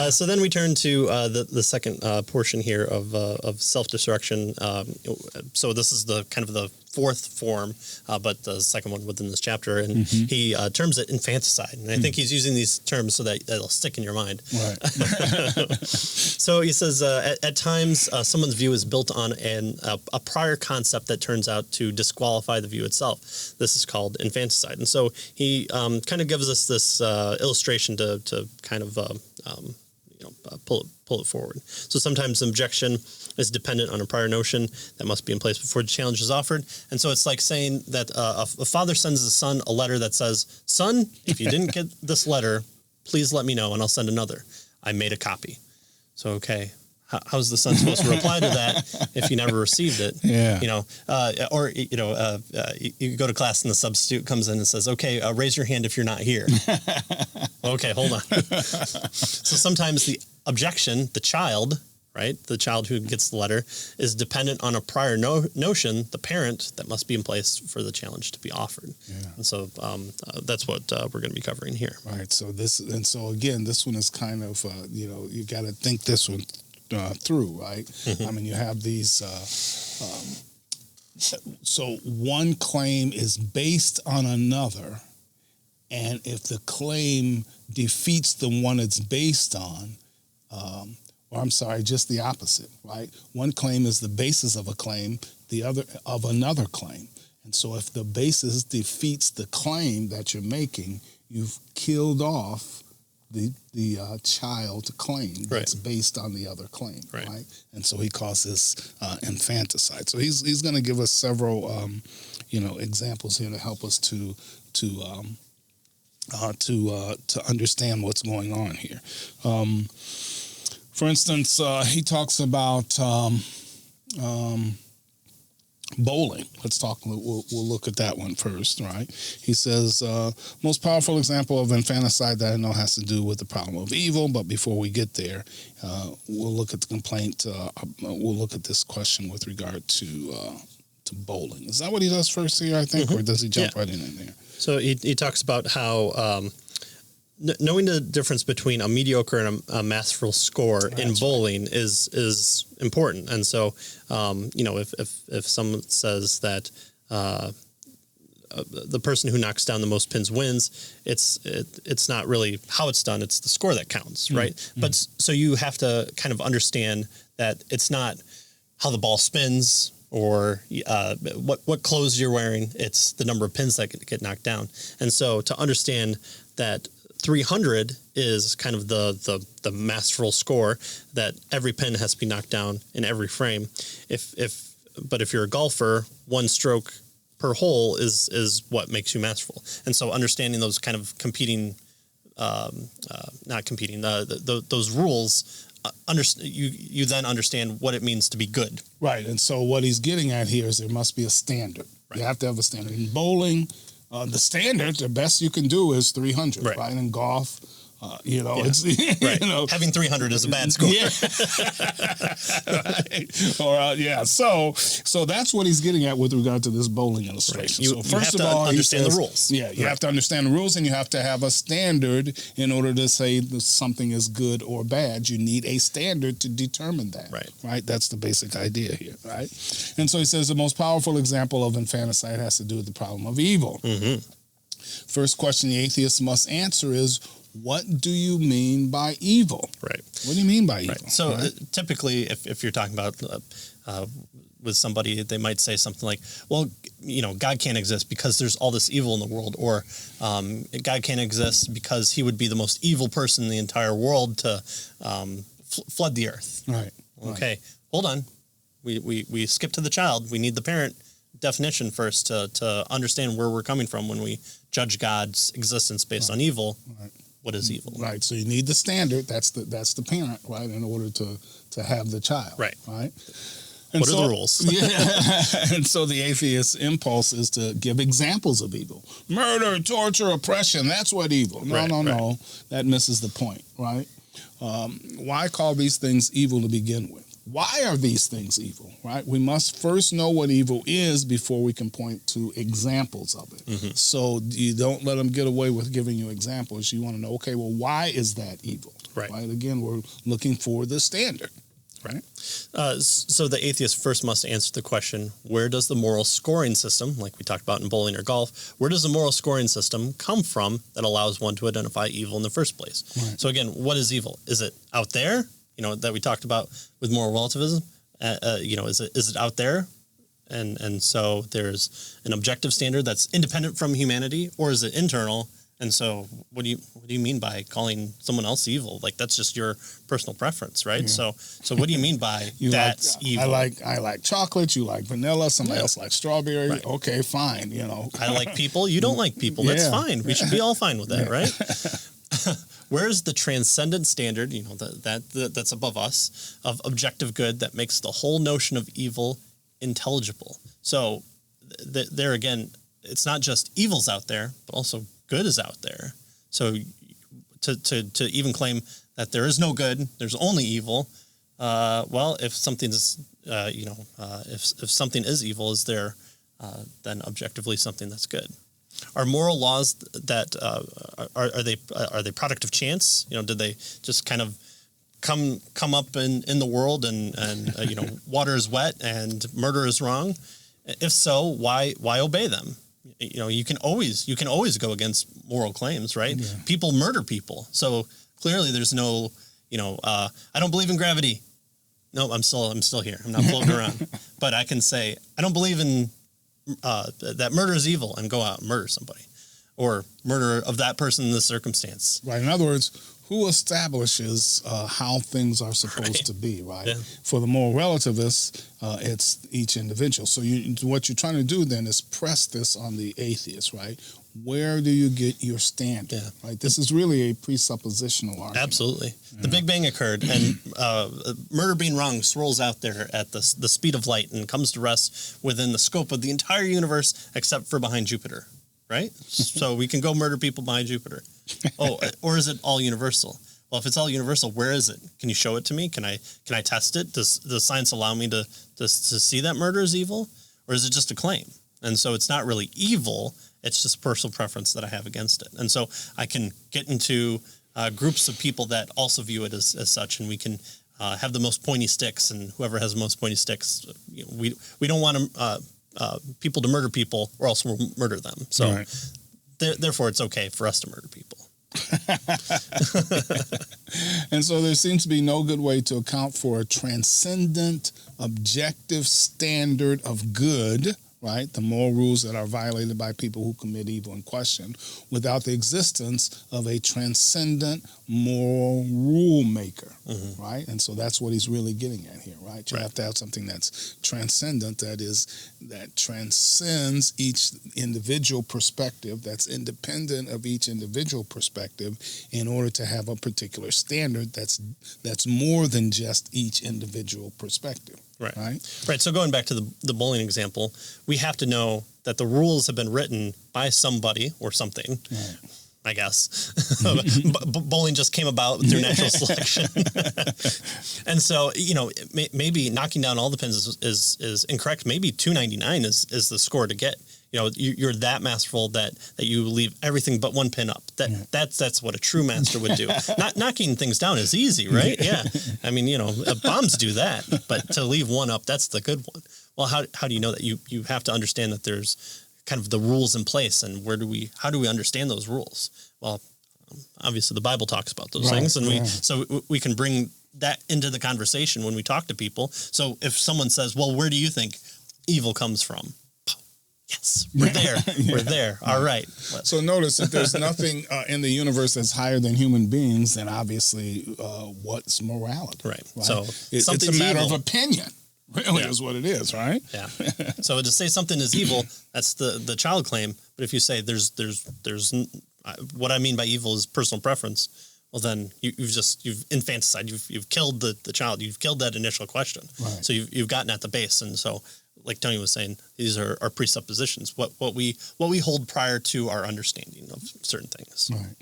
So then we turn to the second portion here of self-destruction. So this is the kind of the fourth form, but the second one within this chapter, and he terms it infanticide. And I think he's using these terms so that it'll stick in your mind. Right. So he says, at times, someone's view is built on a prior concept that turns out to disqualify the view itself. This is called infanticide. And so he kind of gives us this illustration to kind of pull it forward. So sometimes an objection is dependent on a prior notion that must be in place before the challenge is offered. And so it's like saying that a father sends his son a letter that says, "Son, if you didn't get this letter, please let me know and I'll send another. I made a copy." So, okay, how's the son supposed to reply to that if he never received it? Yeah. You go to class and the substitute comes in and says, "Okay, raise your hand if you're not here." Okay, hold on. So sometimes the objection, the child, right, the child who gets the letter, is dependent on a prior notion, the parent, that must be in place for the challenge to be offered. Yeah. And so that's what we're going to be covering here. Right. So again, this one is kind of, you got to think this one through, right? I mean, you have these. So one claim is based on another, and if the claim defeats the one it's based on, just the opposite, right? One claim is the basis of a claim, the other of another claim. And so if the basis defeats the claim that you're making, you've killed off the child claim that's based on the other claim, right? And so he calls this infanticide. So he's going to give us several, examples here to help us to understand what's going on here. For instance, he talks about bowling. We'll look at that one first, right? He says, most powerful example of infanticide that I know has to do with the problem of evil, but before we get there, we'll look at the complaint, we'll look at this question with regard to bowling. Is that what he does first here, I think, or does he jump right in there? So he talks about how knowing the difference between a mediocre and a masterful score in bowling is important. And so, if someone says that the person who knocks down the most pins wins, it's not really how it's done; it's the score that counts, right? But so you have to kind of understand that it's not how the ball spins or what clothes you're wearing. It's the number of pins that get knocked down. And so to understand that 300 is kind of the masterful score, that every pin has to be knocked down in every frame. But if you're a golfer, one stroke per hole is what makes you masterful. And so understanding those kind of competing, those rules, you then understand what it means to be good. Right. And so what he's getting at here is there must be a standard. Right. You have to have a standard. In bowling, the standard, the best you can do is 300, right? In golf, it's, having 300 is a bad score. Yeah. Right. So that's what he's getting at with regard to this bowling illustration. Right. So first of all, understand the rules. Yeah, you have to understand the rules, and you have to have a standard in order to say that something is good or bad. You need a standard to determine that. Right. That's the basic idea here. Right. And so he says the most powerful example of infanticide has to do with the problem of evil. First question the atheist must answer is, what do you mean by evil? Right. What do you mean by evil? Right. So typically, if you're talking about with somebody, they might say something like, well, God can't exist because there's all this evil in the world, or God can't exist because he would be the most evil person in the entire world to flood the earth. Right. Okay. Hold on. We skip to the child. We need the parent definition first to understand where we're coming from when we judge God's existence based on evil. Right. What is evil? Right. So you need the standard. That's the parent, right, in order to have the child. Right. Right. And what are the rules? Yeah. And so the atheist's impulse is to give examples of evil. Murder, torture, oppression, that's what evil. No. That misses the point, right? Why call these things evil to begin with? Why are these things evil, right? We must first know what evil is before we can point to examples of it. So you don't let them get away with giving you examples. You want to know, okay, well, why is that evil, Right. Again, we're looking for the standard. Right. So the atheist first must answer the question, where does the moral scoring system, like we talked about in bowling or golf, where does the moral scoring system come from that allows one to identify evil in the first place? Right. So again, what is evil? Is it out there, that we talked about with moral relativism? Is it out there? And so there's an objective standard that's independent from humanity, or is it internal? And so what do you mean by calling someone else evil? Like, that's just your personal preference, right? Yeah. So what do you mean by that's evil? I like chocolate, you like vanilla, somebody else likes strawberry. Right. Okay, fine, I like people, you don't like people. That's fine. We should be all fine with that, right? Where's the transcendent standard, that's above us, of objective good that makes the whole notion of evil intelligible? So there again, it's not just evil's out there, but also good is out there. So to even claim that there is no good, there's only evil. If something's if something is evil, is there then objectively something that's good? Are moral laws that are they product of chance? Did they just kind of come up in the world and water is wet and murder is wrong? If so, why obey them? You can always go against moral claims, right? Yeah. People murder people. So clearly there's no, I don't believe in gravity. No, I'm still here. I'm not floating around. But I can say, I don't believe in that murder is evil, and go out and murder somebody, or murder of that person in this circumstance. Right. In other words, who establishes how things are supposed to be, right? Yeah. For the moral relativists, it's each individual. So what you're trying to do then is press this on the atheist, right? Where do you get your standard, right? This is really a presuppositional argument. Absolutely. Yeah. The Big Bang occurred, and murder being wrong swirls out there at the speed of light and comes to rest within the scope of the entire universe except for behind Jupiter, right? So we can go murder people behind Jupiter. Oh, or is it all universal? Well, if it's all universal, where is it? Can you show it to me? Can I test it? Does science allow me to see that murder is evil? Or is it just a claim? And so it's not really evil. It's just a personal preference that I have against it. And so I can get into groups of people that also view it as such, and we can have the most pointy sticks, and whoever has the most pointy sticks, we don't want people to murder people, or else we'll murder them. So right. Therefore, it's okay for us to murder people. And so there seems to be no good way to account for a transcendent, objective standard of good, right? The moral rules that are violated by people who commit evil in question, without the existence of a transcendent moral rule maker, right? And so that's what he's really getting at here, right? You have to have something that's transcendent, that transcends each individual perspective, that's independent of each individual perspective, in order to have a particular standard that's more than just each individual perspective. Right. So going back to the bowling example, we have to know that the rules have been written by somebody or something. Right. I guess. Bowling just came about through natural selection. And so, maybe knocking down all the pins is incorrect. Maybe 299 is the score to get. You're that masterful that you leave everything but one pin up. That's what a true master would do. Not knocking things down is easy, right? Yeah. I mean, bombs do that, but to leave one up, that's the good one. Well, how do you know that? You have to understand that there's kind of the rules in place, and how do we understand those rules? Well, obviously the Bible talks about those things, and we can bring that into the conversation when we talk to people. So if someone says, well, where do you think evil comes from? Yes, we're there. We're there. All right. So notice that there's nothing in the universe that's higher than human beings, then obviously what's morality? Right. So it's a matter of opinion. Really is what it is, right? Yeah. So to say something is evil, that's the child claim. But if you say there's what I mean by evil is personal preference, well then you've infanticide. You've killed the child. You've killed that initial question. Right. So you've gotten at the base. And so, like Tony was saying, these are presuppositions. What we hold prior to our understanding of certain things. Right.